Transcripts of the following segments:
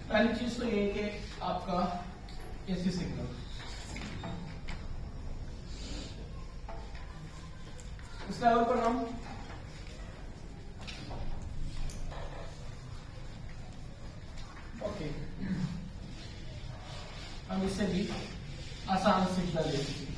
पहली चीज तो ये है कि आपका एसी सिग्नल इस लेवल पर हम ओके हम इससे भी आसान सिग्नल ले सकते हैं।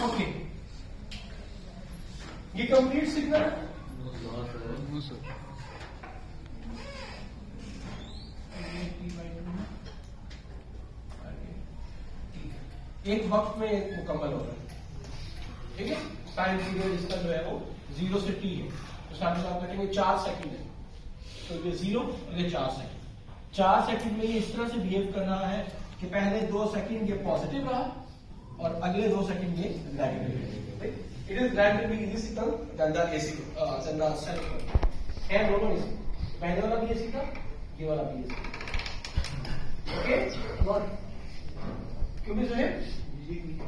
ओके ये कंप्लीट सिग्नल एक वक्त में मुकम्मल हो रहा है, ठीक है। टाइम पीरियड इसका जो है वो 0 से t है, तो साथ ही साथ करेंगे 4 सेकंड है, तो ये 0 और ये 4 सेकंड। 4 सेकंड में ये इस तरह से बिहेव कर रहा है कि पहले 2 सेकंड ये पॉजिटिव रहा और अगले 2 सेकंड ये negative. It is relatively easy signal then the AC then the second है दोनों एसी, पहले वाला भी एसी था, ये वाला भी एसी, ओके। क्योंकि जो है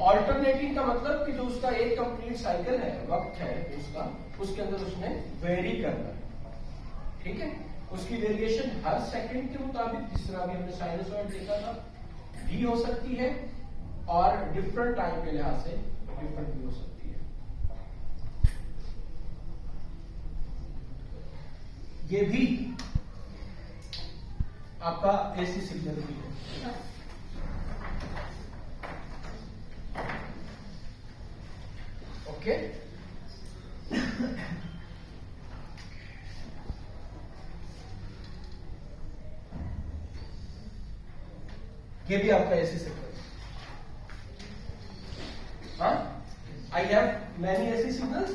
ऑल्टरनेटिंग का मतलब कि जो उसका एक कंप्लीट साइकिल है, वक्त है उसका, उसके अंदर उसने वेरी करना है, ठीक है। उसकी वेरिएशन हर सेकंड के मुताबिक, जिस तरह अभी हमने साइनसॉइड देखा था, भी हो सकती है और डिफरेंट टाइम के लिहाज से डिफरेंट भी हो सकती है। ये भी आपका एसी सिग्नल भी है। ओके ये भी आपका एसी सिग्नल। हाँ, I have many AC signals,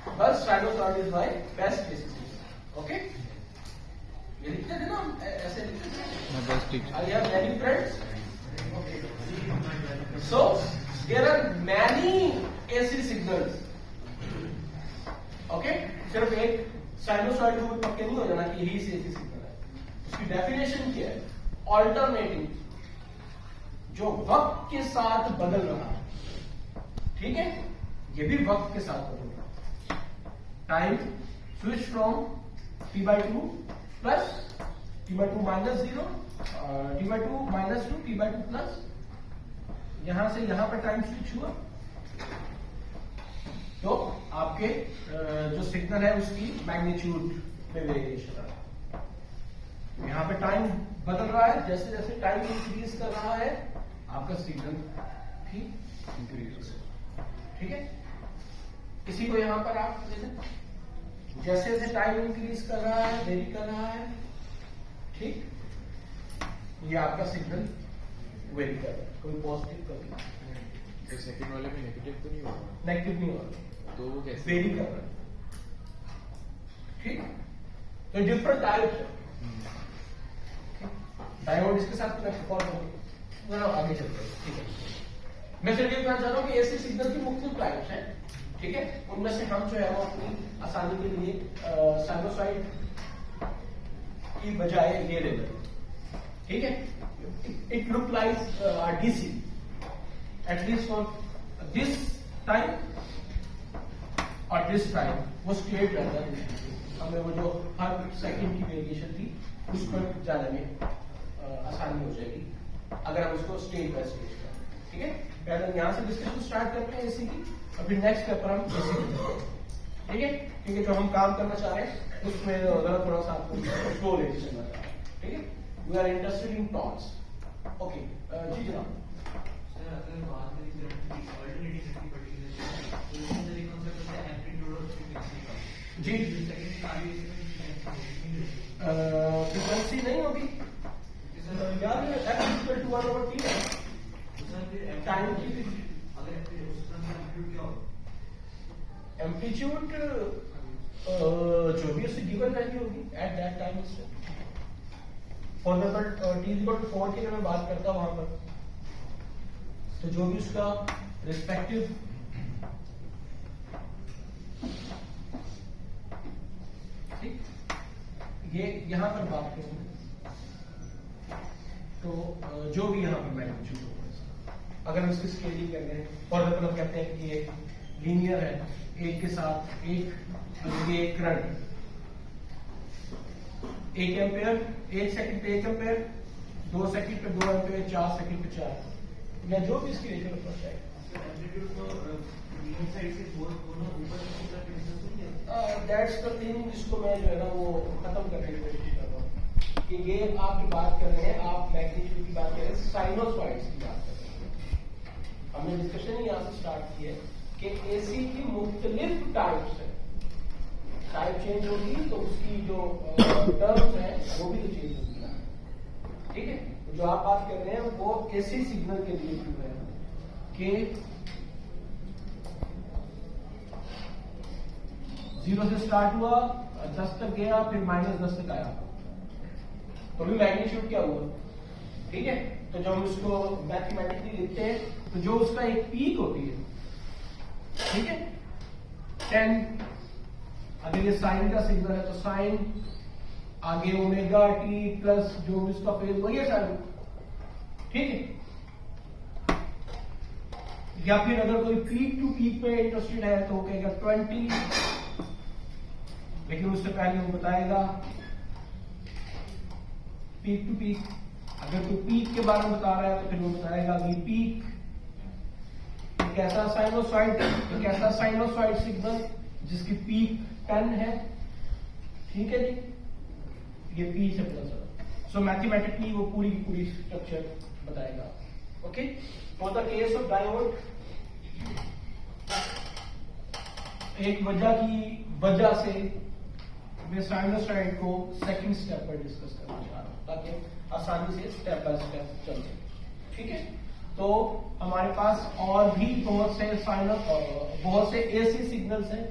but sinusoid is my best AC signal. Okay, ये लिखते थे ना हम, ऐसे लिखते थे, I have many friends. So there are many AC signals. Okay, सिर्फ एक साइनसॉइड को पक्के नहीं हो जाना कि यही एसी सिग्नल है। उसकी डेफिनेशन क्या है? ऑल्टरनेटिंग, जो वक्त के साथ बदल रहा है, ठीक है। ये भी वक्त के साथ बदल रहा है। Time switch from t/2 plus t/2 -0, t/2 -2, t/2 plus, यहां से यहां पर टाइम स्विच हुआ, तो आपके जो सिग्नल है उसकी मैग्नीट्यूड में वेरिएशन आ रहा है। यहां पे टाइम बदल रहा है, जैसे जैसे टाइम इंक्रीज कर रहा है आपका सिग्नल भी इंक्रीज, ठीक है। इसी को यहां पर आप देखें, जैसे जैसे टाइम इंक्रीज कर रहा है, वेरी कर रहा है, ठीक, ये आपका सिग्नल वेरी कर रहा है, कोई पॉजिटिव कभी, तो सेकंड वाले में नेगेटिव तो नहीं होगा? नेगेटिव नहीं होगा, तो वो कैसे वेरी कर रहा है, ठीक। तो डिफरेंट टाइप्स है, डायोड इसके साथ कनेक्ट कॉल होंगे, आगे चलते हैं, ठीक है। मैं सिर्फ ये कहना चाह रहा हूँ कि ऐसे सिग्नल की मुख्तलिफ टाइप्स हैं, ठीक है। उनमें से हम जो है वो अपनी आसानी के लिए साइनसॉइड की बजाय ये ले लें, ठीक है। It look like DC at least for this time और दिस टाइम, वो स्ट्रेट रहता है, हमें वो जो हर सेकंड की वेरिएशन थी उस पर जाने में आसानी हो जाएगी अगर हम उसको स्टेज बाय स्टेज करें, ठीक है। पहले हम यहां से डिस्कशन स्टार्ट करते हैं एसी की, और फिर नेक्स्ट स्टेप पर हम एसी, ठीक है। क्योंकि जो हम काम करना चाह रहे हैं उसमें जरा थोड़ा सा आपको स्लो लेके चलना चाह रहे हैं, ठीक है। We are interested in tons. Okay जी जनाब। सर अगर बात करें ऑल्टरनेटिव की पर्टिकुलर, तो इसमें तरीका कौन सा होता है? एम्पलीट्यूड और फ्रीक्वेंसी का जी, सेकंड आगे फ्रीक्वेंसी नहीं होगी यार, x = 1/t है टाइम की। एम्पलीट्यूड जो भी उसकी गिवन वैल्यू होगी at that time, for example t 4 की अगर मैं बात करता हूं वहां पर, तो जो भी उसका रिस्पेक्टिव ठीक, ये यहां पर बात करेंगे, तो जो भी यहां पर मैग्नीट्यूड होगा अगर हम इसकी स्केलिंग कर रहे हैं फॉर एग्जाम्पल हम कहते हैं कि ये लीनियर है, एक के साथ एक, ये एक करंट 1 एम्पेयर, 1 सेकंड पे 1 एम्पेयर, 2 सेकंड पे 2 एम्पेयर, 4 सेकंड पे 4, या जो भी इसकी रेशियो रखना चाहिए। एम्पलीट्यूड को लीनियर साइड से दोनों ऊपर नीचे तक डिस्टेंस नहीं है। दैट्स द थिंग जिसको मैं जो है ना वो खत्म करने की कोशिश कर रहा हूँ कि ये आप जो बात कर रहे हैं, आप मैग्नीट्यूड की बात कर रहे हैं, साइनोसॉइड्स की बात कर रहे हैं। हमने डिस्कशन ही यहाँ से स्टार्ट की है कि एसी की मुख्तलिफ टाइप्स है, टाइप चेंज होगी तो उसकी जो टर्म्स है वो भी तो चेंज होगी ना, ठीक है। तो जो आप बात कर रहे हैं वो एसी सिग्नल के लिए क्यों है कि 0 से स्टार्ट हुआ, 10 तक गया, फिर -10 तक आया, तो भी मैग्नीट्यूड क्या हुआ, ठीक है। तो जब हम इसको मैथमेटिकली लिखते हैं तो जो उसका एक पीक होती है, ठीक है, 10, अगर ये साइन का सिग्नल है तो साइन, आगे ओमेगा टी प्लस जो भी उसका फेज वही है साइन, ठीक है। या फिर अगर कोई पीक टू पीक पे इंटरेस्टेड है तो कहेगा 20, लेकिन उससे पहले वो बताएगा पीक टू पीक। अगर कोई पीक के बारे में बता रहा है तो फिर वो बताएगा अगली पीक। एक ऐसा साइनोसॉइड सिग्नल जिसकी पीक 10 है, ठीक है जी, ये पी से प्लस है। सो मैथमेटिकली वो पूरी की पूरी स्ट्रक्चर बताएगा। Okay, for the case of diode, एक वजह से मैं साइनोसॉइड को सेकंड स्टेप पर डिस्कस करना चाह रहा हूं ताकि आसानी से स्टेप बाय स्टेप चल सके, ठीक है। तो हमारे पास और भी बहुत से एसी सिग्नल्स हैं।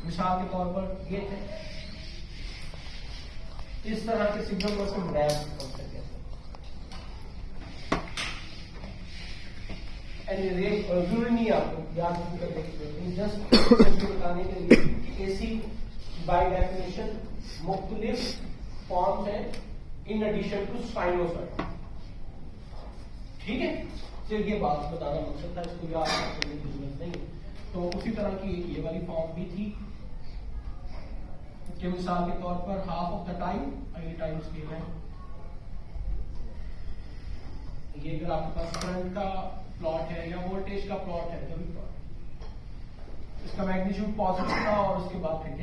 मिसाल के तौर पर ये थे, इस तरह के सिग्नल को हम रैम बोल सकते हैं। जरूरी नहीं आपको याद करने की जरूरत नहीं, जस्ट बताने के लिए एसी बाय डेफिनेशन मुख्तलिफ फॉर्म्स है इन एडिशन टू साइनोसॉइड, ठीक है। सिर्फ ये बात बताना मकसद था, इसको याद करने की जरूरत नहीं। तो उसी तरह की ये वाली फॉर्म भी थी कि मिसाल के तौर पर हाफ ऑफ द टाइम, ये टाइम स्केल है, ये अगर आपके पास करंट का प्लॉट है या वोल्टेज का प्लॉट है, जो भी प्लॉट, इसका मैग्नीट्यूड पॉजिटिव था और उसके बाद फिर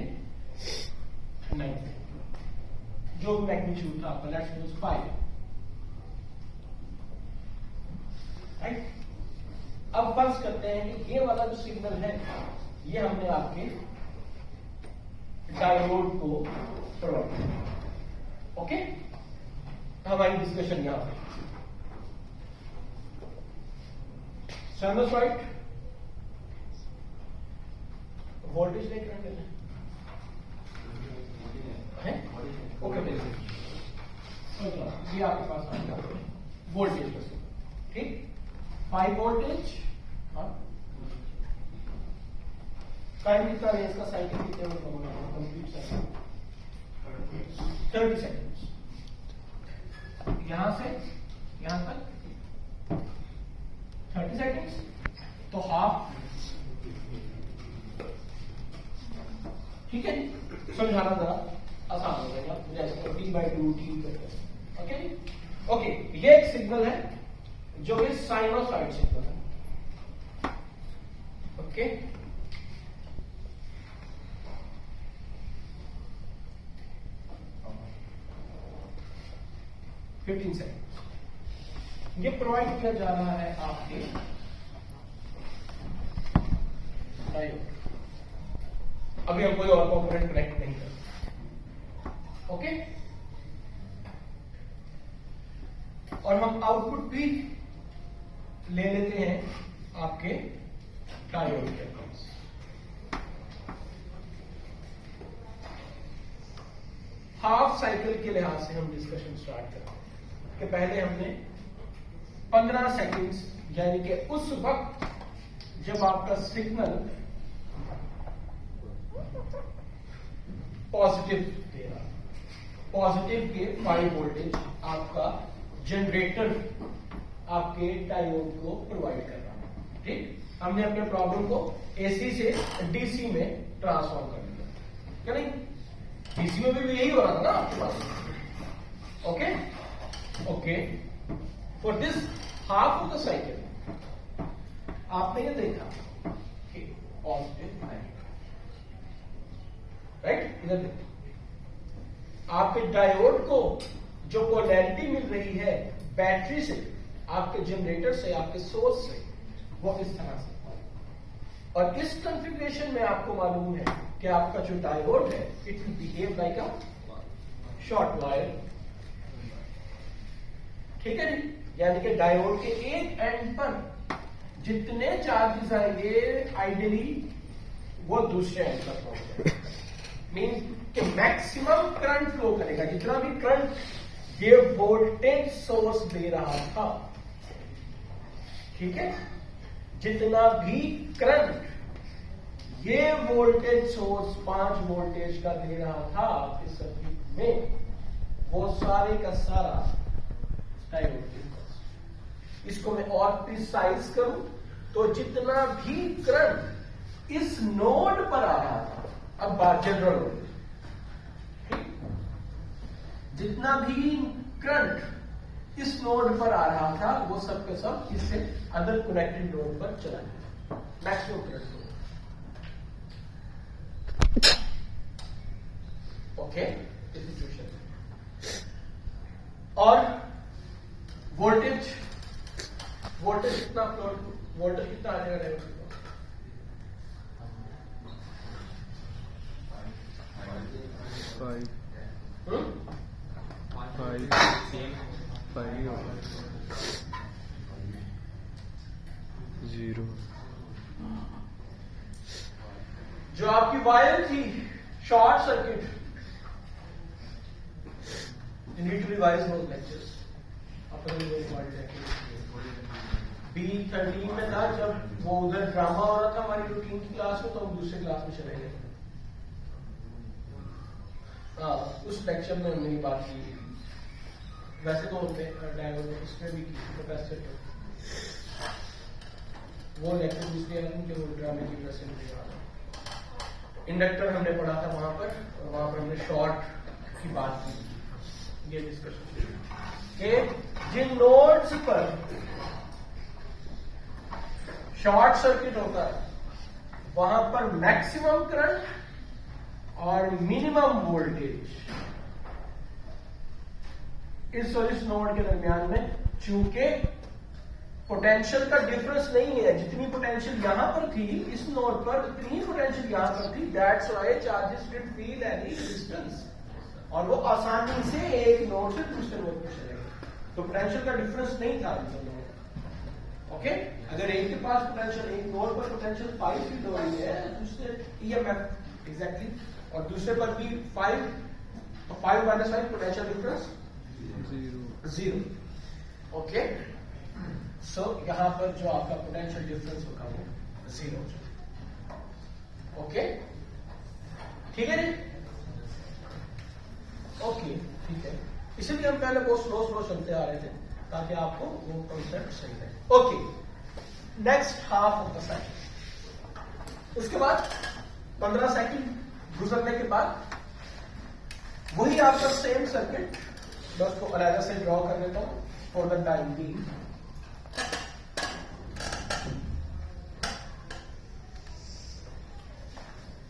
नहीं, जो भी मैग्नीट्यूड था आपका, लेट्स सपोज 5, राइट। अब फर्ज करते हैं कि ये वाला जो सिग्नल है ये हमने आपके डायोड को प्रोवाइड किया, ओके। हमारी डिस्कशन यहां पे साइनोसॉइड वोल्टेज नहीं करंट है, ओके, ये आपके पास आएगा वोल्टेज का सिग्नल, ठीक। 5 वोल्टेज, टाइम कितना है इसका, साइकिल कितने में कंप्लीट साइकिल 30 सेकेंड्स, यहां से यहां तक 30 सेकेंड्स, तो हाफ, ठीक है जी। समझाना जरा आसान हो जाएगा, जैसे T/2 T करते हैं, ओके ओके। ये एक सिग्नल है जो कि साइनोसॉइड सिग्नल है, ओके। $15 सेकेंड ये प्रोवाइड किया जा रहा है आपके डायोड। अभी हम कोई और कंपोनेंट कनेक्ट नहीं कर, ओके। और हम आउटपुट भी ले लेते हैं आपके डायोड के पास। हाफ साइकिल के लिहाज से हम डिस्कशन स्टार्ट करते हैं कि पहले हमने 15 सेकेंड्स, यानी कि उस वक्त जब आपका सिग्नल पॉजिटिव दे रहा, पॉजिटिव के 5 वोल्टेज आपका जनरेटर आपके डायोड को प्रोवाइड कर रहा हूं। ठीक, हमने अपने प्रॉब्लम को एसी से डीसी में ट्रांसफॉर्म कर दिया, क्या नहीं? डीसी में भी यही हो रहा था ना आपके पास। Okay okay, for this half of the cycle आपने ये देखा कि पॉजिटिव राइट, इधर देखिए आपके डायोड को जो पोलैरिटी मिल रही है बैटरी से, आपके जनरेटर से, आपके सोर्स से, वो इस तरह से, और इस कॉन्फ़िगरेशन में आपको मालूम है कि आपका जो डायोड है it will behave like a short wire. ठीक है जी, यानी कि डायोड के एक एंड पर जितने चार्जेस आएंगे आइडियली वो दूसरे एंड पर पहुंचेंगे, मीन कि मैक्सिमम करंट फ्लो करेगा। जितना भी करंट ये वोल्टेज सोर्स दे रहा था, ठीक है, जितना भी करंट ये वोल्टेज सोर्स 5 वोल्टेज का दे रहा था इस सर्किट में, वो सारे का सारा डायोड के पास। इसको मैं और प्रिसाइज करूं तो जितना भी करंट इस नोड पर आ रहा था, अब बात जनरल हो गई, जितना भी करंट इस नोड पर आ रहा था वो सब के सब इससे अदर कनेक्टेड नोड पर चला गया, मैक्सिमम करंट। Okay, situation. और वोल्टेज कितना, वोल्टेज कितना आ जाएगा डायोड? 0 जो आपकी वायर थी short circuit, you need to revise those lectures B13 में था, जब वो उधर ड्रामा हो रहा था हमारी रूटीन की क्लास में, तो हम दूसरे क्लास में चले गए। हाँ, उस लेक्चर में हमने बात की, वैसे तो होते डायोड इसमें भी कैपेसिटर, वो लेक्चर दूसरी आदमी के वो ड्रामे की वजह से मुझे याद है। इंडक्टर हमने पढ़ा था वहां पर, और वहां पर हमने शॉर्ट की बात की, ये डिस्कशन के जिन नोड्स पर शॉर्ट सर्किट होता है वहां पर मैक्सिमम करंट और मिनिमम वोल्टेज इस और इस नोड के दरमियान में, चूंकि पोटेंशियल का डिफरेंस नहीं है, जितनी पोटेंशियल यहां पर थी इस नोड पर उतनी ही पोटेंशियल यहां पर थी, that's why charges did feel any resistance, और वो आसानी से एक नोड से दूसरे नोड पर चले गए, तो पोटेंशियल का डिफरेंस नहीं था इन दोनों। ओके, अगर एक के पास पोटेंशियल, एक नोड पर पोटेंशियल 5 फील हो रही है, दूसरे EMF एग्जैक्टली, और दूसरे पर भी 5 माइनस 5 पोटेंशियल डिफरेंस 0। ओके, सो यहां पर जो आपका पोटेंशियल डिफरेंस होगा वो 0 हो जाएगा। ओके, ठीक है जी? ओके, ठीक है, इसलिए हम पहले बहुत स्लो चलते आ रहे थे ताकि आपको वो कॉन्सेप्ट सही रहे। Okay, next half of the cycle, उसके बाद 15 सेकंड गुजरने के बाद वही आपका सेम सर्किट, मैं उसको अलग से ड्रॉ कर देता हूं फॉर द टाइम बीइंग।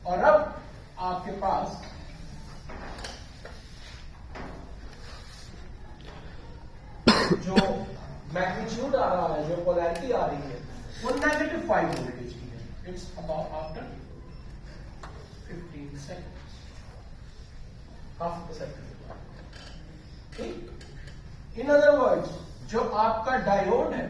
और अब आपके पास जो मैग्नीट्यूड आ रहा है, जो पोलैरिटी आ रही है, वो -5 वोल्टेज की है। It's about after 15 seconds, half the cycle. ठीक, इन अदर वर्ड्स जो आपका डायोड है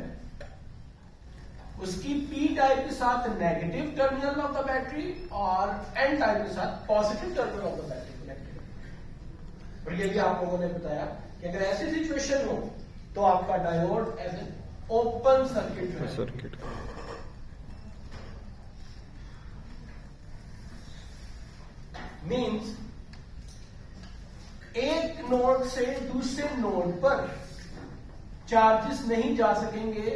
उसकी पी टाइप के साथ negative terminal of the battery और एन टाइप के साथ positive terminal of the battery connected. और ये भी आप लोगों ने बताया कि अगर ऐसी सिचुएशन हो तो आपका diode as an open circuit means एक नोड से दूसरे नोड पर चार्जेस नहीं जा सकेंगे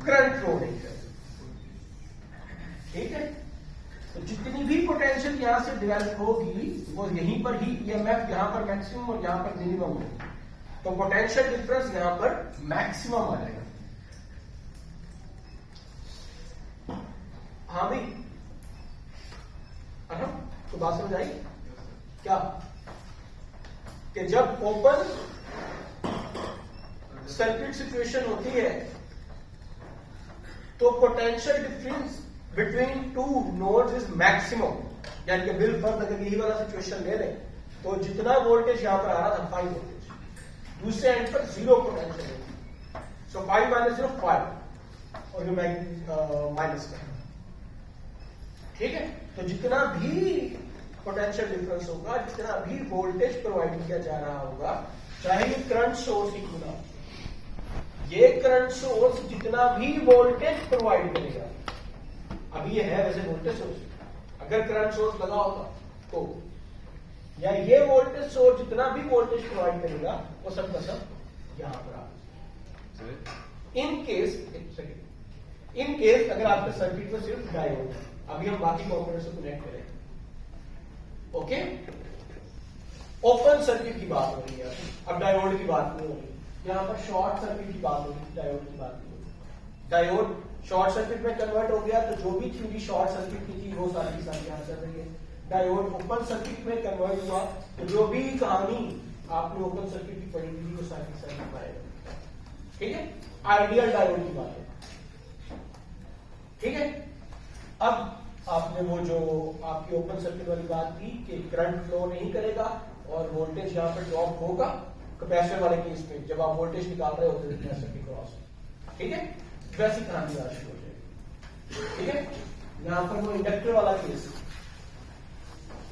करंट फ्लो नहीं करेंगे। ठीक है, तो जितनी भी पोटेंशियल यहां से डेवलप होगी वो यहीं पर ही ईएमएफ यहां पर मैक्सिमम और यहां पर मिनिमम होगी, तो पोटेंशियल डिफरेंस यहां पर मैक्सिमम आ जाएगा। हाँ भाई, तो बात समझ आई क्या कि जब ओपन सर्किट सिचुएशन होती है तो potential difference between two nodes is maximum, यानी कि बिल फर्ज अगर यही वाला सिचुएशन ले लें तो जितना वोल्टेज यहां पर आ रहा था 5 वोल्टेज, दूसरे एंड पर 0 पोटेंशियल है, सो 5 माइनस 0 5 और ये माइनस का। ठीक है, तो जितना भी पोटेंशियल डिफरेंस होगा, जितना भी वोल्टेज प्रोवाइड किया जा रहा होगा, चाहे ये करंट सोर्स ही क्यों ना, ये करंट सोर्स जितना भी वोल्टेज प्रोवाइड करेगा, अभी ये है वैसे वोल्टेज सोर्स, अगर करंट सोर्स लगा होगा तो, या ये वोल्टेज सोर्स जितना भी वोल्टेज प्रोवाइड करेगा वो सब का सब यहां पर आ। इन केस अगर आपके सर्किट में सिर्फ डायोड है, अभी हम बाकी कंपोनेंट से कनेक्ट करें। ओके, ओपन सर्किट की बात हो रही है, अब डायोड की बात नहीं हो रही, यहां पर शॉर्ट सर्किट की बात हो रही है, डायोड की बात नहीं हो रही। डायोड शॉर्ट सर्किट में कन्वर्ट हो गया तो जो भी थ्योरी शॉर्ट सर्किट की थी वो सारी सारी यहां चल रही है। डायोड ओपन सर्किट में कन्वर्ट हुआ तो जो भी कहानी आपने ओपन सर्किट की पढ़ी थी वो सारी सारी पाएगा। ठीक है, आइडियल डायोड की बात है। ठीक है, अब आपने वो जो आपकी ओपन सर्किट वाली बात की कि करंट फ्लो नहीं करेगा और वोल्टेज यहां पर ड्रॉप होगा, कैपेसिटर वाले केस में जब आप वोल्टेज निकाल रहे होते हैं कैपेसिटर के क्रॉस। ठीक है, वैसी कहानी आज शुरू हो जाएगी। ठीक है, यहां पर वो इंडक्टर वाला केस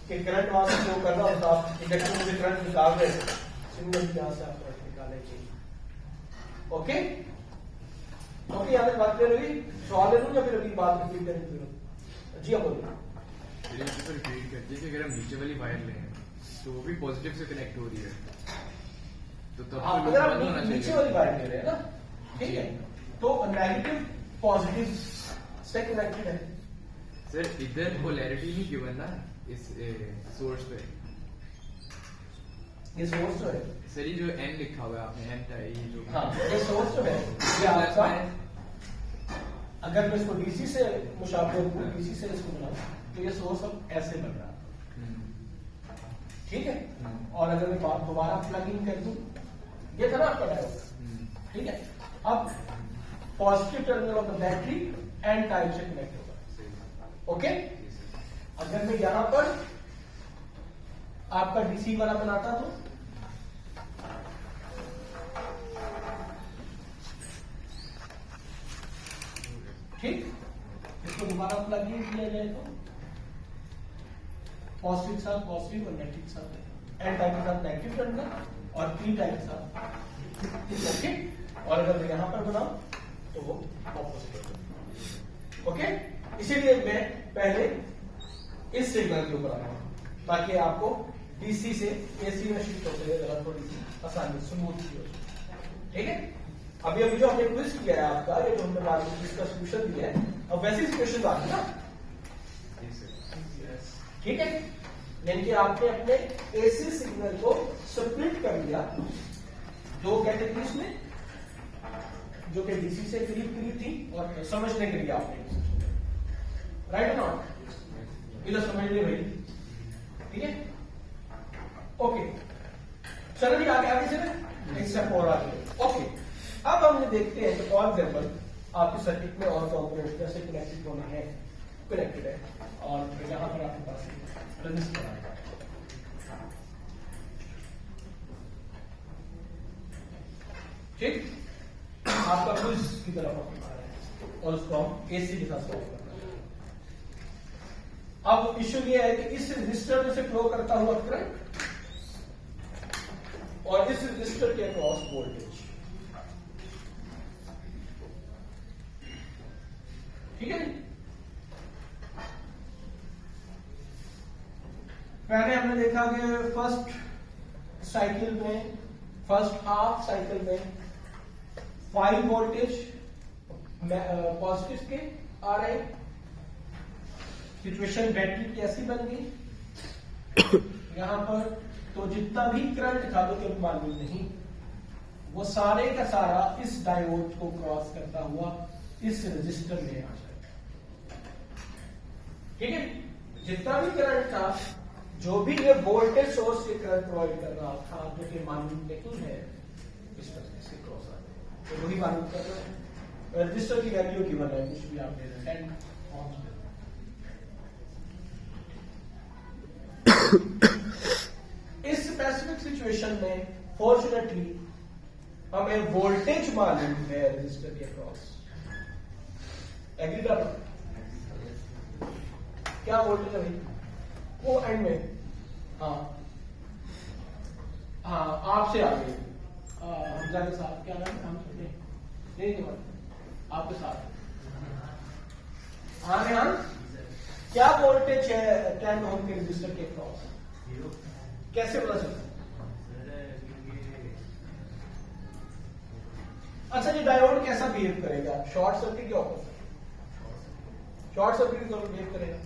कि करंट वहां से फ्लो कर रहा होता, आप इंडक्टर में से करंट निकाल रहे थे, सिग्नल यहां से आप करंट निकालने चाहिए। ओके ओके, यहां तक बात कर रही, सवाल ले लूं या फिर अभी बात रिपीट करें? जी आप बोलिए। रिपीट करती है कि अगर हम नीचे वाली वायर लें तो वो भी पॉजिटिव से कनेक्ट हो रही है, तो तब आप अगर आप नीचे वाली वायर ले रहे हैं ना, ठीक है, तो नेगेटिव पॉजिटिव से कनेक्टेड है। सर इधर पोलैरिटी नहीं गिवन ना इस सोर्स पे, ये सोर्स जो है सर ये जो एन लिखा हुआ है आपने एन टाइप जो, हाँ ये सोर्स जो है ये आपका, अगर मैं इसको डीसी से मुशाबे डीसी से इसको बनाऊं तो ये सोर्स अब ऐसे बन रहा है। ठीक है, और अगर मैं दोबारा प्लग इन कर दूं, ये था ना आपका डायोड। ठीक है, अब positive terminal of the battery N type से कनेक्ट होगा। ओके, अगर मैं यहां पर आपका डीसी वाला बनाता तो ठीक, इसको दोबारा प्लग इन किया जाए तो पॉजिटिव साथ पॉजिटिव और नेगेटिव साथ, एन टाइप के साथ नेगेटिव टर्मिनल और पी टाइप के साथ। ओके, और अगर मैं यहां पर बनाऊं तो वो ऑपोजिट। ओके, इसीलिए मैं पहले इस सिग्नल के ऊपर आ रहा हूं ताकि आपको डीसी से एसी में शिफ्ट होते हुए जरा थोड़ी सी आसानी स्मूथ की हो। ठीक है, अभी जो हमने क्विज किया है आपका, ये जो हमने बात की इसका सोल्यूशन दिया है, अब वैसी सिचुएशन आ गई ना। ठीक है, यानी कि आपने अपने एसी सिग्नल को स्प्लिट कर दिया दो कैटेगरीज में, जो कि डीसी से करीब थी और समझने के लिए आपने, राइट नॉट, इधर समझ लिए भाई। ठीक है, ओके, चलो जी आगे चले एक स्टेप और आगे। ओके, अब हम देखते हैं कि फॉर एग्जाम्पल आपके सर्किट में और कंपोनेंट जैसे कनेक्टेड होना है, कनेक्टेड है, और यहां पर आपके पास रजिस्टर आएगा। ठीक, आपका क्विज की तरफ आ रहा है और उसको हम एसी के साथ सॉल्व करना है। अब इश्यू ये है कि इस रजिस्टर में से फ्लो करता हुआ करंट और इस रजिस्टर के अक्रॉस वोल्टेज। ठीक है, पहले हमने देखा कि फर्स्ट साइकिल में फर्स्ट हाफ साइकिल में 5 वोल्टेज पॉजिटिव के आ रहे, सिचुएशन बैटरी की ऐसी बन गई यहां पर, तो जितना भी करंट था तो केवल मालूम नहीं, वो सारे का सारा इस डायोड को क्रॉस करता हुआ इस रजिस्टर में आ जाएगा। ठीक है, जितना भी करंट था, जो भी ये वोल्टेज सोर्स से करंट प्रोवाइड कर रहा था, जो कि मालूम नहीं है, इस तरह से क्रॉस आ जाएगा। तो वही मालूम कर रहे हैं, रजिस्टर की वैल्यू गिवन है, कुछ भी आप दे रहे हैं 10 ohms। इस स्पेसिफिक सिचुएशन में फॉर्चुनेटली हमें वोल्टेज मालूम है रजिस्टर के क्रॉस। एग्री कर, क्या वोल्टेज है भाई वो एंड में? हाँ हाँ, आपसे आगे हमजा के साथ, क्या नाम है? हम नहीं आपके साथ। हाँ रेहान, क्या वोल्टेज है 10 ओम के रजिस्टर के क्रॉस? कैसे पता चलता? अच्छा, ये डायोड कैसा बिहेव करेगा? शॉर्ट सर्किट के ऑपोजिट, शॉर्ट सर्किट की तरह बिहेव करेगा।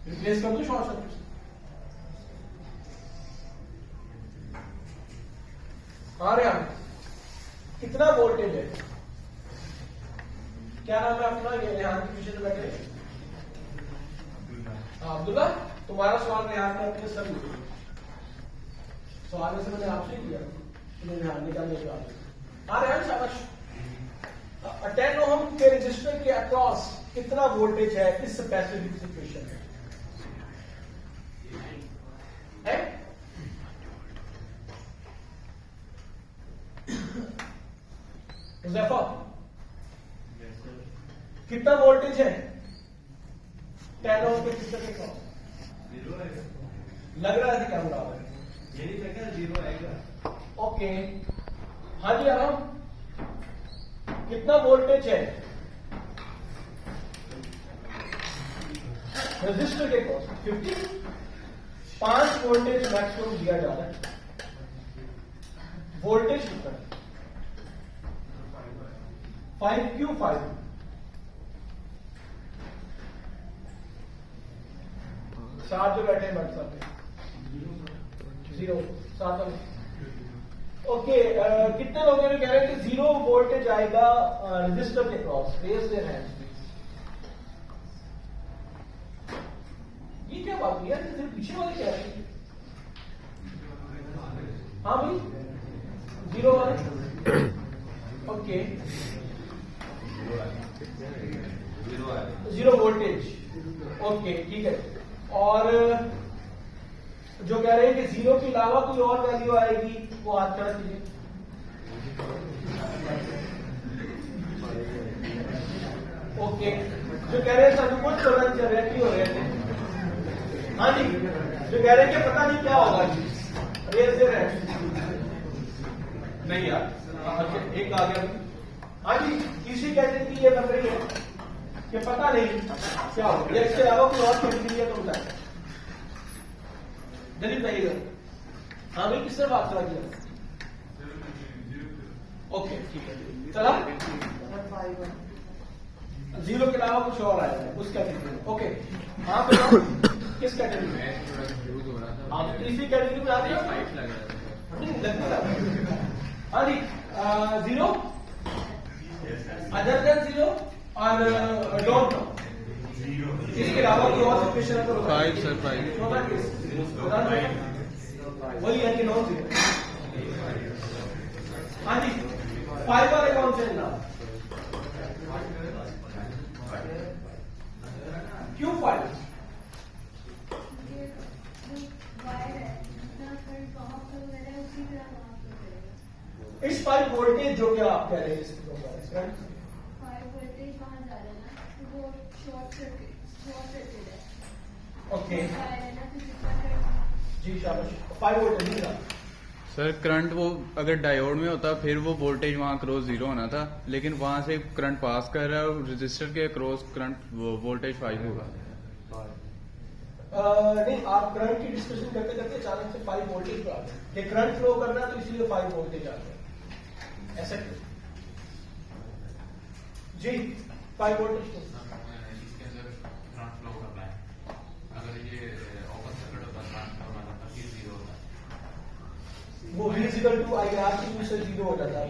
रिप्लेस कर दो शॉर्ट सर्किट से। हाँ रेहान, कितना वोल्टेज है? क्या नाम है अपना? ये रेहान के पीछे जो बैठे हैं। हाँ अब्दुल्ला, तुम्हारा सवाल रेहान ने अपने सर लिखे, सवाल में से मैंने आपसे किया, तुम्हें ध्यान निकालने के बाद। हाँ रेहान शाबाश। 10 ओम के रजिस्टर के अक्रॉस कितना वोल्टेज है इस स्पेसिफिक सिचुएशन में? है मुज़फ़्फ़र, कितना वोल्टेज है 10 ओम के रजिस्टर के क्रॉस? 0 है। लग रहा है क्या बराबर है? ये नहीं लगा 0 आएगा। ओके, हाँ जी आराम, कितना वोल्टेज है रजिस्टर के क्रॉस? 50। 5 वोल्टेज मैक्सिमम दिया जा रहा है। वोल्टेज कितना है? 5 क्यों 5? सात जो बैठे बैठ सकते 0 7 में। ओके, कितने लोग ये कह रहे हैं कि 0 वोल्टेज आएगा रजिस्टर के cross? Raise their hands please. ये क्या बात है यार, सिर्फ पीछे वाले कह रहे हैं। हाँ भाई 0 वाले, ओके 0 वोल्टेज, ओके ठीक है। और जो कह रहे हैं कि 0 के अलावा कोई और वैल्यू आएगी, वो हाथ खड़ा कीजिए। ओके, जो कह रहे हैं सर कुछ करंट जनरेट हो रहे थे। हाँ जी, जो कह रहे हैं कि पता नहीं क्या होगा जी, रेज दे रहे हैं। नहीं यार, अच्छा एक आ गया। हाँ जी, किसी कैटेगरी की ये बन रही है कि पता नहीं क्या होगा, इसके अलावा कोई और कैटेगरी है तो बताए जल्दी बताइएगा। हाँ भाई, किससे बात करा किया? ओके ठीक है, चला 0 के अलावा कुछ और आएगा उस कैटेगरी में। ओके, हाँ फिर किस कैटेगरी में? आप तीसरी कैटेगरी में आते हैं। हाँ जी, 0 अदर देन 0 और डोंट नो, इसके अलावा कोई और सिचुएशन है तो 5 सर 5 वही है कि नॉन 0। हाँ जी, 5 वाले कौन से ना? क्यों 5? इस 5 वोल्टेज जो कि आप कह रहे हैं इसके ऊपर 5 वोल्टेज वहां जा रहा है ना, तो वो शॉर्ट सर्किट है। ओके है ना, तो जितना करंट जी शाबाश। 5 वोल्टेज नहीं था सर। करंट वो अगर डायोड में होता फिर वो वोल्टेज वहां क्रॉस 0 होना था, लेकिन वहां से करंट पास कर रहा है और रजिस्टर के क्रॉस करंट वोल्टेज 5 होगा। नहीं, आप करंट की डिस्कशन करते करते अचानक से 5 वोल्टेज पे आ गए कि करंट फ्लो करना है तो इसलिए 5 वोल्टेज आ गए, ऐसा क्यों? जी 5 वोल्टेज तो इसके अंदर करंट फ्लो का प्लान, अगर ये ओपन सर्किट होता है करंट फ्लो मतलब तब ये 0 होता है। वो V इक्वल टू IR की वजह से 0 हो जाता है,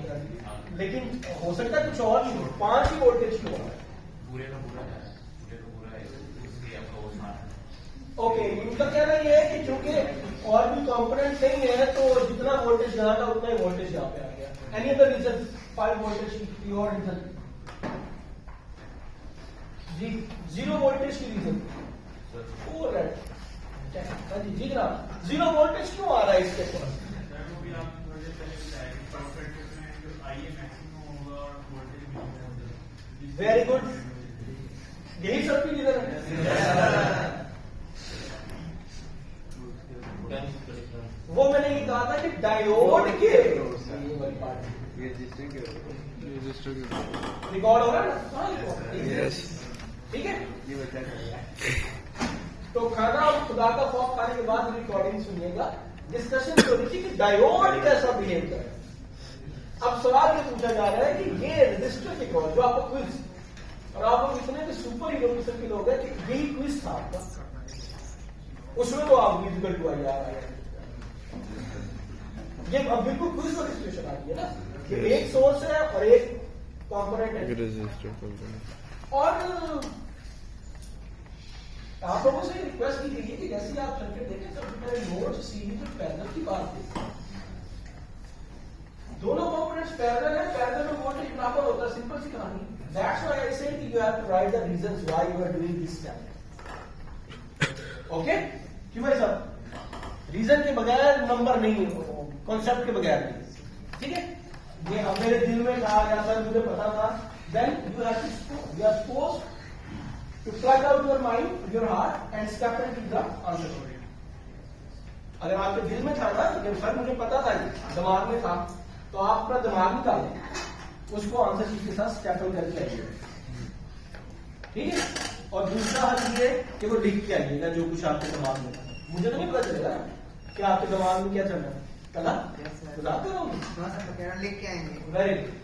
लेकिन हो सकता है कुछ और ही हो, 5 ही वोल्टेज क्यों आ रहा है? पूरे का पूरा है, पूरे का पूरा है, इसलिए आपका वो स्मार्ट है। ओके, इनका कहना ये है कि चूंकि और भी कंपोनेंट नहीं है तो जितना वोल्टेज यहाँ था उतना ही वोल्टेज यहाँ पे आ गया। एनी अदर रीजन 5 वोल्टेज की और रीजन जी 0 वोल्टेज की रीजन जी जी जनाब 0 वोल्टेज क्यों आ रहा है इसके पास? वेरी गुड, यही सबकी रीजन है। वो मैंने ये कहा था कि डायोड के रिकॉर्ड हो रहा है ना, ठीक है। तो खाना और खुदा का खौफ खाने के बाद रिकॉर्डिंग सुनिएगा, डिस्कशन हो रही थी कि डायोड कैसा बिहेव करे। अब सवाल ये पूछा जा रहा है कि ये रजिस्टर के कौन जो आपको क्विज, और आप लोग इतने भी सुपर हीरो किस्म के लोग हैं कि यही क्विज था आपका, उसमें तो आप म्यूजिकल टू आई आ रहा है। ये अब बिल्कुल क्विज वाली सिचुएशन आ गई है ना कि एक सोर्स है और एक कंपोनेंट है। और आप लोगों से रिक्वेस्ट की गई है कि जैसे आप सर्किट देखें सबसे पहले नोड सीरीज और पैरेलल की बात करें। दोनों कंपोनेंट्स पैरेलल है, पैरेलल में वोल्टेज बराबर होता है, सिंपल सी कहानी। दैट्स व्हाई आई सेड कि you have to write the reasons why you are doing this step. Okay, क्यों भाई साहब? रीजन के बगैर नंबर नहीं है, कॉन्सेप्ट के बगैर नहीं, ठीक है। ये अब मेरे दिल में कहा गया था, मुझे पता था, then you are supposed to plug out your mind, your heart and step into the answer. अगर आपके दिल में था ना कि सर मुझे पता था, दिमाग में था, तो आप अपना दिमाग निकालें, उसको आंसर शीट के साथ स्टेप इन करके आइए, ठीक है। और दूसरा हल ये कि वो लिख के आइएगा जो कुछ आपके दिमाग में था। मुझे तो नहीं पता चलेगा कि आपके दिमाग में क्या चल रहा है, कला बताते रहोगे, लिख के आएंगे। वेरी गुड,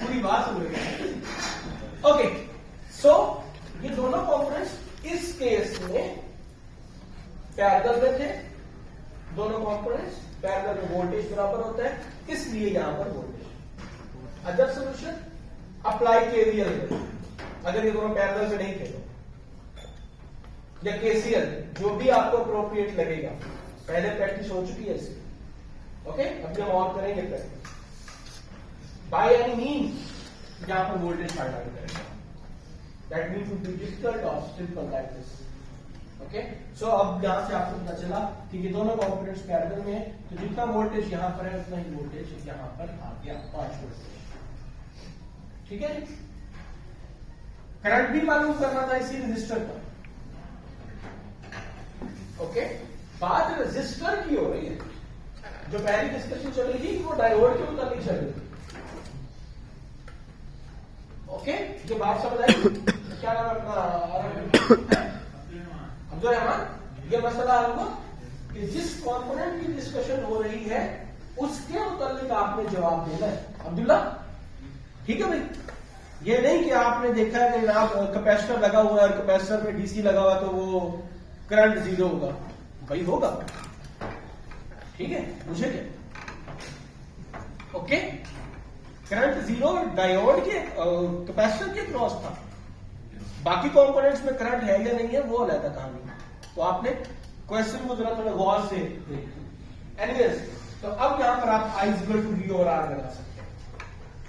पूरी बात सुन। ओके, सो ये दोनों कंपोनेंट्स इस केस में पैरेलल में थे, दोनों कंपोनेंट्स पैरेलल में वोल्टेज बराबर होता है, इसलिए यहां पर voltage. Other solution apply KVL, अगर ये दोनों पैरेलल में नहीं थे तो, या केसीएल, जो भी आपको अप्रोप्रिएट लगेगा। पहले प्रैक्टिस हो चुकी है इसकी, ओके, अभी हम और करेंगे प्रैक्टिस। बाय एनी मीन यहां पर वोल्टेज फाइंड आउट करेंगे, that means to be difficult और simple like this. Okay, so अब यहां से आपको पता चला कि ये दोनों कंपोनेंट्स पैरेलल में है, तो जितना वोल्टेज यहां पर है उतना ही वोल्टेज यहां पर आ गया, 5 वोल्ट, ठीक है। करंट भी मालूम करना था इसी रजिस्टर का, ओके। बात रजिस्टर की हो रही है, जो पहली डिस्कशन चल रही थी वो डायोड के मुताबिक चल रही थी, ओके। ये बात समझ आई? क्या नाम है अपना? अब्दुल रहमान। ये मसला होगा कि जिस कंपोनेंट की डिस्कशन हो रही है उसके मुताबिक आपने जवाब देना है, अब्दुल्ला, ठीक है भाई। ये नहीं कि आपने देखा है कि आप कैपेसिटर लगा हुआ है और कैपेसिटर में डीसी लगा हुआ तो वो करंट 0 होगा, भाई होगा, ठीक है, मुझे क्या, ओके। करंट 0 डायोड के कैपेसिटर के क्रॉस था, बाकी कंपोनेंट्स में करंट है या नहीं है वो अलग कहानी। तो आपने क्वेश्चन को जरा थोड़ा गौर से देखिए। एनीवेज, तो अब यहां पर आप I = V और R लगा सकते हैं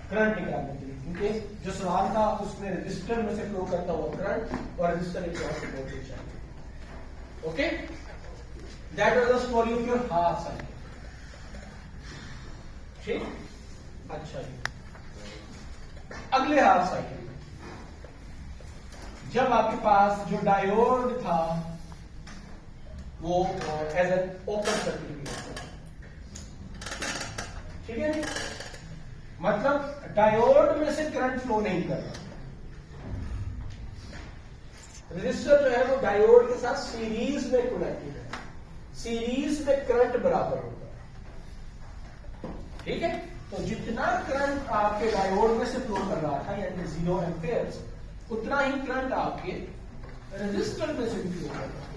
करंट निकालने के लिए, क्योंकि जो सवाल था उसमें रजिस्टर में से फ्लो करता हुआ करंट और रजिस्टर के क्रॉस से वोल्टेज चाहिए, okay. That was the story of your half cycle, ठीक। अच्छा जी, अगले हाफ साइकिल में जब आपके पास जो डायोड था वो एज एन ओपन सर्किट, ठीक है, मतलब डायोड में से करंट फ्लो नहीं कर रहा, रजिस्टर जो है वो डायोड के साथ सीरीज में कनेक्टेड है, सीरीज में करंट बराबर होता है। ठीक है, तो जितना करंट आपके डायोड में से फ्लो कर रहा था यानी 0 एम्पेयर्स, उतना ही करंट आपके रजिस्टर में से भी फ्लो कर रहा है।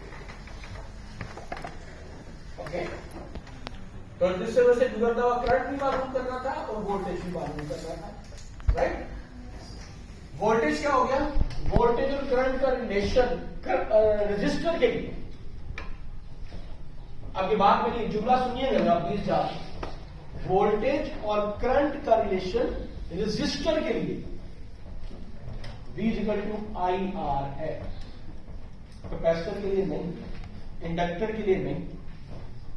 ओके, तो रजिस्टर में से गुजरता हुआ करंट भी मालूम करना था और वोल्टेज भी मालूम करना था, राइट। वोल्टेज क्या हो गया, वोल्टेज और करंट का रिलेशन रजिस्टर के लिए। अब ये बात मेरी जुमला सुनिएगा आप प्लीज जा, वोल्टेज और करंट का रिलेशन रजिस्टर के लिए V = IR है, कैपेसिटर के लिए नहीं, इंडक्टर के लिए नहीं।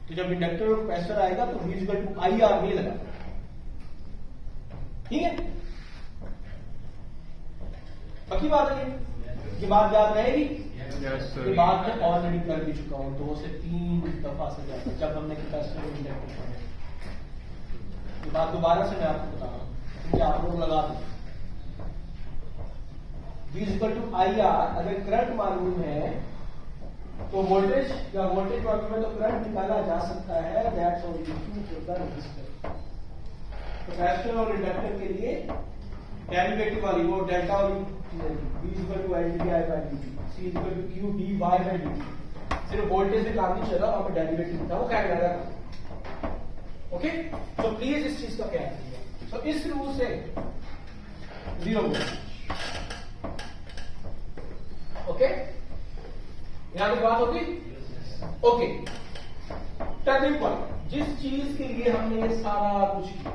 तो जब इंडक्टर और कैपेसिटर आएगा तो V = IR नहीं लगा, ठीक है। पक्की बात है, ये बात याद रहेगी। ये बात मैं ऑलरेडी कर भी चुका हूं 2 से 3 दफा से ज्यादा, जब हमने कैपेसिटर और इंडक्टर पढ़ा। ये बात दोबारा से मैं आपको बता रहा हूं, क्योंकि आप लोग लगा दें। V = IR, अगर करंट मालूम है तो वोल्टेज या वोल्टेज मालूम है तो करंट निकाला जा सकता है। That's all register. कैपेसिटर और इंडक्टर के लिए डेरिवेटिव वाली वो डेल्टा वाली V = LdI/dt, C = QdY/dt। सिर्फ वोल्टेज से काम नहीं चला, वहां पे डेरिवेटिव था, वो क्या कह रहा था। ओके, तो प्लीज इस चीज का क्या है। तो इस रूल से 0 वोल्ट। ओके, यहां तक बात होगी। ओके, टर्निंग पॉइंट, जिस चीज के लिए हमने ये सारा कुछ किया,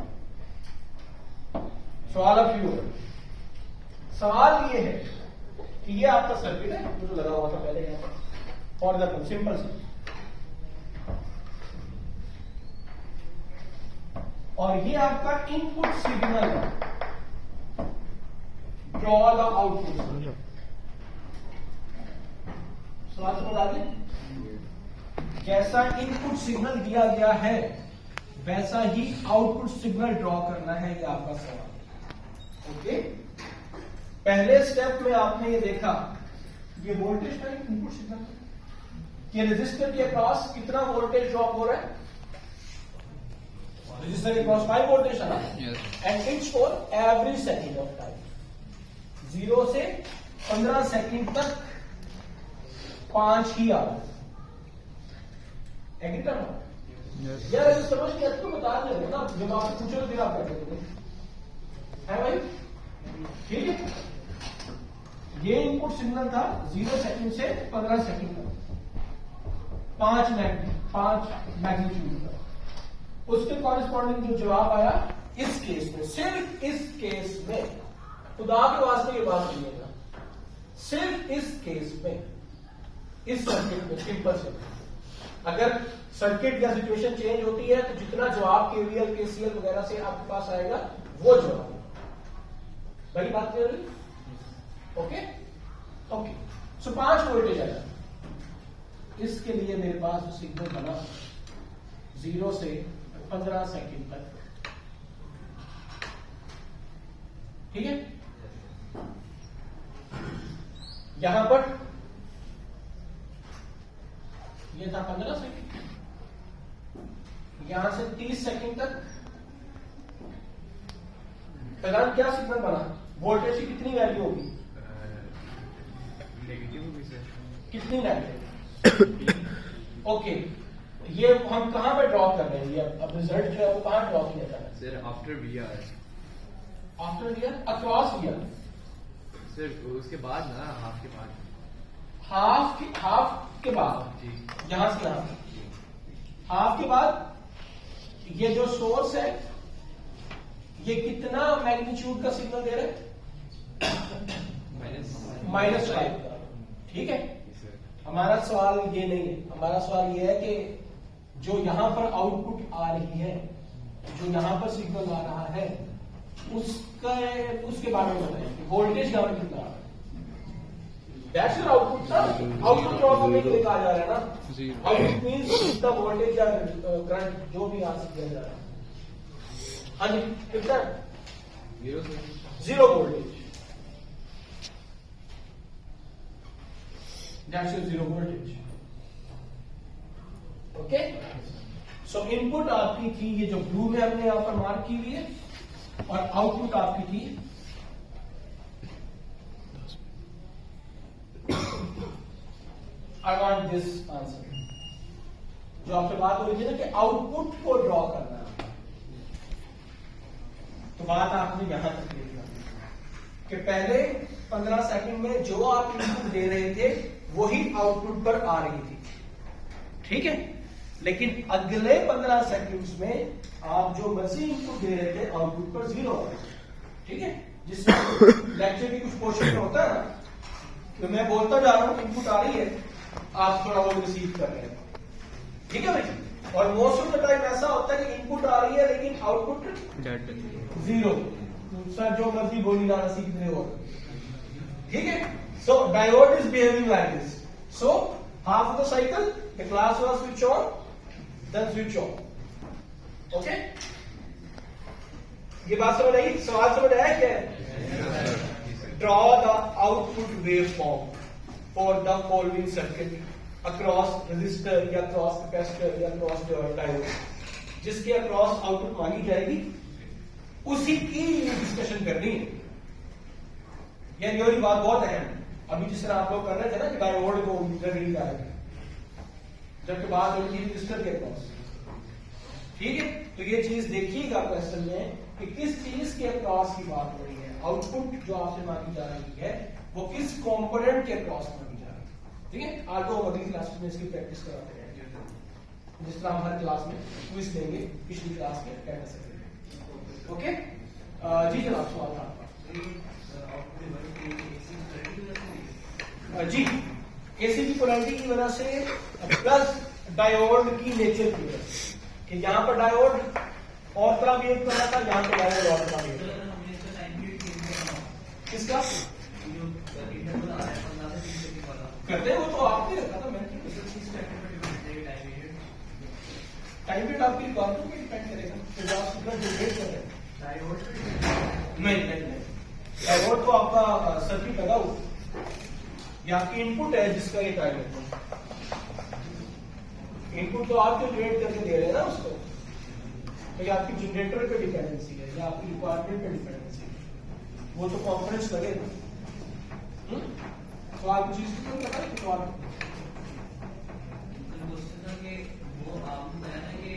सवाल अब शुरू है। सवाल ये है कि ये आपका सर्किट है जो लगा हुआ था पहले यहां पर, फॉर एग्जाम्पल सिंपल से, और ये आपका इनपुट सिग्नल है, ड्रॉ द आउटपुट। सवाल समझ आ गया। जैसा इनपुट सिग्नल दिया गया है वैसा ही आउटपुट सिग्नल ड्रॉ करना है, ये आपका सवाल। ओके, पहले स्टेप में आपने ये देखा, ये वोल्टेज का इनपुट सिग्नल, कि रेजिस्टर के अक्रॉस कितना वोल्टेज ड्रॉप हो रहा है, रजिस्टर के अक्रॉस 5 वोल्टेज था, and it's for every second of time, 0 से 15 सेकेंड तक 5 ही आ रहा है। एग्री करना यार, अगर समझ के आपको बता देंगे ना, जब आप पूछो तो फिर आप कर देंगे, है भाई, ठीक है। ये इनपुट सिग्नल था 0 सेकंड से 15 सेकंड तक, 5 मैग्नीट्यूड का। उसके कॉरेस्पॉन्डिंग जो जवाब आया इस केस में, सिर्फ इस केस में, खुदा के वास्ते ये बात सुनिएगा, सिर्फ इस केस में, इस सर्किट में, सिंपल से, अगर सर्किट या सिचुएशन चेंज होती है तो जितना जवाब केवीएल केसीएल वगैरह से आपके पास आएगा वो जवाब। बड़ी बात कर रही, ओके ओके। सो 5 वोल्टेज आया, इसके लिए मेरे पास जो सिग्नल बना 0 से 15 सेकंड तक, ठीक है। यहां पर ये था 15 सेकंड, यहां से 30 सेकंड तक प्रदान क्या सिग्नल बना, वोल्टेज की कितनी वैल्यू होगी, नेगेटिव होगी सर, कितनी नेगेटिव। ओके, ये हम कहां पे ड्रॉ कर रहे हैं, ये अब रिजल्ट जो है वो कहां ड्रॉ किया जा रहा है sir, after VR, after year, across year, sir उसके बाद ना, हाफ के बाद, हाफ के बाद जी, यहां से यहां, हाफ के बाद ये जो सोर्स है ये कितना मैग्नीट्यूड का सिग्नल दे रहा है, -5 का, ठीक है। हमारा सवाल ये नहीं है, हमारा सवाल ये है कि जो यहां पर आउटपुट आ रही है, जो यहां पर सिग्नल आ रहा है, उसके बारे में बताएं, वोल्टेज यहां पर कितना आ रहा है। दैट्स योर आउटपुट ना, आउटपुट ड्रॉप होने के लिए कहा जा रहा है ना, आउटपुट मींस कितना वोल्टेज या करंट जो भी आंसर किया जा रहा है। हाँ जी, कितना, 0 voltage. That's your zero voltage. Okay, so input आपकी थी ये जो ब्लू में हमने यहां पर मार्क की हुई है, और आउटपुट आपकी थी आई वांट दिस आंसर। जो आपसे बात हो रही थी ना कि आउटपुट को ड्रॉ करना है, तो बात आपने यहां तक लिखी कि पहले 15 सेकंड में जो आप इनपुट दे रहे थे वही आउटपुट पर आ रही थी, ठीक है। लेकिन अगले 15 सेकंड्स में आप जो मर्जी इनपुट दे रहे थे आउटपुट पर 0 आ रही, ठीक है। जिसमें लेक्चर की कुछ पोर्शन में होता है ना, तो मैं बोलता जा रहा हूं इनपुट आ रही है, आप थोड़ा बहुत रिसीव कर रहे हैं, ठीक है भाई। और मोस्ट ऑफ द टाइम ऐसा होता है कि इनपुट आ रही है लेकिन आउटपुट 0। सर जो मर्जी बोली जाना सीख रहे हो, ठीक है। So diode is behaving like this. So half of the cycle the class was switch on, then switch off. Okay, ये बात समझ आई? सवाल समझ आया क्या? Draw the output wave form for the following circuit across resistor या cross capacitor या क्रॉस डायोड, जिसके अक्रॉस आउटपुट मांगी जाएगी उसी की डिस्कशन करनी है। यानी ये बात बहुत अहम है। अभी जिस तरह आप लोग कर रहे थे ना कि डायोड को रीड करेंगे, जबकि बात हो रही थी रजिस्टर के क्रॉस, ठीक है। तो ये चीज देखिएगा क्वेश्चन में कि किस चीज के क्रॉस की बात हो रही है। आउटपुट जो आपसे मांगी जा रही है वो किस कंपोनेंट के क्रॉस मांगी जा रही है, ठीक है। आज तो अगली क्लास में इसकी प्रैक्टिस कराते हैं, जिस तरह हम हर क्लास में क्विज देंगे, पिछली क्लास में कैसे करेंगे। ओके, जी जनाब, सवाल था आपका। जी, एसी की पोलैरिटी की वजह से प्लस डायोड की नेचर की वजह से, कि यहां पर डायोड और तरह बिहेव कर रहा था, यहां पर डायोड और तरह बिहेव कर रहा था। किसका करते हैं वो तो आपने रखा था, मैंने टाइम पीरियड आपकी रिक्वायरमेंट पे डिपेंड करेगा, तो आप कितना जनरेट कर रहे हैं। नहीं, डायोड तो आपका सर्किट लगा हुआ, ये आपकी इनपुट है जिसका ये टाइम है। इनपुट तो आप जनरेट करके दे रहे हैं ना उसको, तो ये आपकी जनरेटर पे डिपेंडेंसी है या आपकी रिक्वायरमेंट पे डिपेंडेंसी है, वो तो कॉन्फिडेंस लगेगा। तो आप चीज क्यों पता है तो आप वो आपको बताया ना कि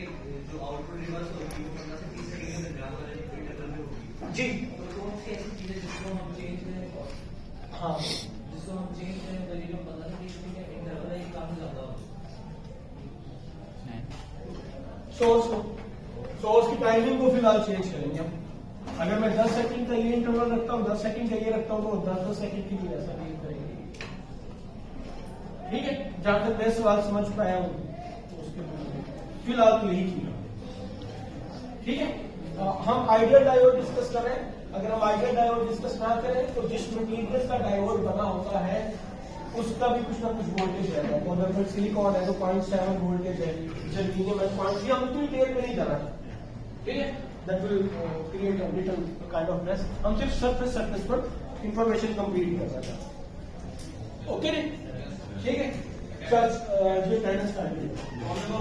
जो आउटपुट रिवर्स होगी वो 15 से 30 सेकंड में ग्राफ वाले इंटरवल में होगी जी। तो कौन सी ऐसी चीजें जिसको हम चेंज करें, हाँ, जिसको हम चेंज करें तो ये जो 15 से 30 सेकंड का इंटरवल है ये काफी ज्यादा होगा। सोर्स की टाइमिंग को फिलहाल चेंज करेंगे हम। अगर मैं 10 सेकंड का ये इंटरवल रखता हूँ, 10 सेकंड का ये रखता हूँ, तो 10 सेकंड के लिए ऐसा नहीं करेंगे, ठीक है। जहां तक मैं सवाल समझ पाया हूँ तो उसके फिलहाल तो यही किया, ठीक है। हम आइडियल डायोड डिस्कस कर रहे हैं। अगर हम आइडियल डायोड डिस्कस ना करें तो जिस मटीरियल का डायोड बना होता है उसका भी कुछ ना कुछ वोल्टेज रहता है। तो अगर सिलिकॉन है तो 0.7 वोल्टेज है, जर्मेनियम है 0.3, हम इतनी डिटेल में नहीं जाना, ठीक है। That will create a little kind of mess. हम सिर्फ सरफेस पर इंफॉर्मेशन कंप्लीट कर सकते हैं, ओके, ठीक है। चल, ये टाइम स्टार्ट